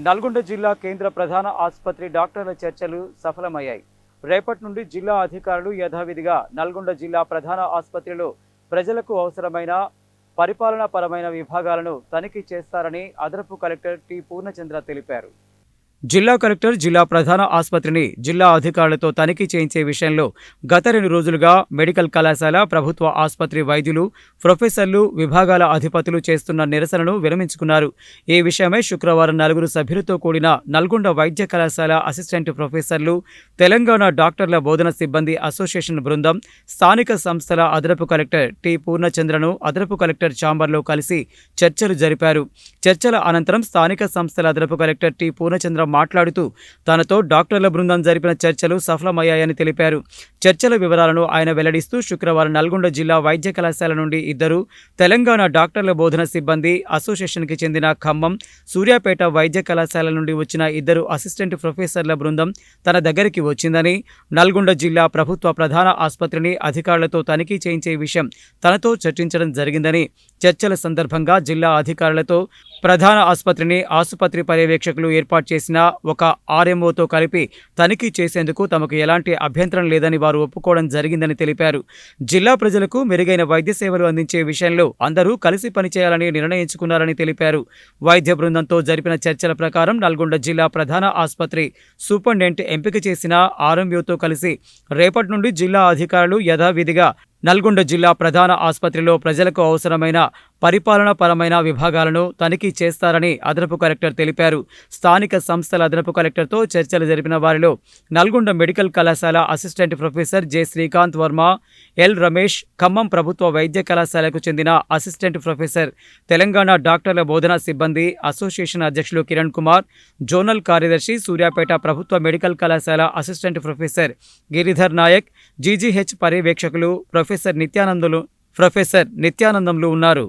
నల్గొండ జిల్లా కేంద్ర ప్రధాన ఆసుపత్రి డాక్టర్ల చర్చలు సఫలమయ్యాయి. రేపటి నుండి జిల్లా అధికారులు యథావిధిగా నల్గొండ జిల్లా ప్రధాన ఆసుపత్రిలో ప్రజలకు అవసరమైన పరిపాలనాపరమైన విభాగాలను తనిఖీ చేస్తారని అదనపు కలెక్టర్ టి పూర్ణచంద్ర తెలిపారు. జిల్లా కలెక్టర్ జిల్లా ప్రధాన ఆసుపత్రిని జిల్లా అధికారులతో తనిఖీ చేయించే విషయంలో గత 2 రోజులుగా మెడికల్ కళాశాల, ప్రభుత్వ ఆసుపత్రి వైద్యులు, ప్రొఫెసర్లు, విభాగాల అధిపతులు చేస్తున్న నిరసనను విరమించుకున్నారు. ఈ విషయమై శుక్రవారం 4 సభ్యులతో కూడిన నల్గొండ వైద్య కళాశాల అసిస్టెంట్ ప్రొఫెసర్లు, తెలంగాణ డాక్టర్ల బోధన సిబ్బంది అసోసియేషన్ బృందం, స్థానిక సంస్థల అదనపు కలెక్టర్ టి పూర్ణచంద్రను అదనపు కలెక్టర్ ఛాంబర్లో కలిసి చర్చలు జరిపారు. చర్చల అనంతరం స్థానిక సంస్థల అదనపు కలెక్టర్ టి పూర్ణచంద్ర మాట్లాడుతూ తనతో డాక్టర్ల బృందం జరిపిన చర్చలు సఫలమయ్యాయని తెలిపారు. చర్చల వివరాలను ఆయన వెల్లడిస్తూ శుక్రవారం నల్గొండ జిల్లా వైద్య కళాశాల నుండి 2, తెలంగాణ డాక్టర్ల బోధన సిబ్బంది అసోసియేషన్కి చెందిన ఖమ్మం, సూర్యాపేట వైద్య కళాశాల నుండి వచ్చిన 2 అసిస్టెంట్ ప్రొఫెసర్ల బృందం తన దగ్గరికి వచ్చిందని, నల్గొండ జిల్లా ప్రభుత్వ ప్రధాన ఆసుపత్రిని అధికారులతో తనిఖీ చేయించే విషయం తనతో చర్చించడం జరిగిందని, చర్చల సందర్భంగా జిల్లా అధికారులతో ప్రధాన ఆసుపత్రిని ఆసుపత్రి పర్యవేక్షకులు ఏర్పాటు చేసిన ఒక ఆర్ఎంఓతో కలిపి తనిఖీ చేసేందుకు తమకు ఎలాంటి అభ్యంతరం లేదని వారు ఒప్పుకోవడం జరిగిందని తెలిపారు. జిల్లా ప్రజలకు మెరుగైన వైద్య సేవలు అందించే విషయంలో అందరూ కలిసి పనిచేయాలని నిర్ణయించుకున్నారని తెలిపారు. వైద్య బృందంతో జరిపిన చర్చల ప్రకారం నల్గొండ జిల్లా ప్రధాన ఆసుపత్రి సూపరింటెండెంట్ ఎంపిక చేసిన ఆర్ఎంఓతో కలిసి రేపటి నుండి జిల్లా అధికారులు యథావిధిగా నల్గొండ జిల్లా ప్రధాన ఆసుపత్రిలో ప్రజలకు అవసరమైన పరిపాలనాపరమైన విభాగాలను తనిఖీ చేస్తారని అదనపు కలెక్టర్ తెలిపారు. స్థానిక సంస్థల అదనపు కలెక్టర్తో చర్చలు జరిపిన వారిలో నల్గొండ మెడికల్ కళాశాల assistant professor J Srikanth Varma, L Ramesh, Khammam ప్రభుత్వ వైద్య కళాశాలకు చెందిన అసిస్టెంట్ ప్రొఫెసర్, తెలంగాణ డాక్టర్ల బోధనా సిబ్బంది అసోసియేషన్ అధ్యక్షులు కిరణ్ కుమార్, జోనల్ కార్యదర్శి సూర్యాపేట ప్రభుత్వ మెడికల్ కళాశాల assistant professor Giridhar Naik, GGH పర్యవేక్షకులు ప్రొఫెసర్ నిత్యానందంలు ఉన్నారు.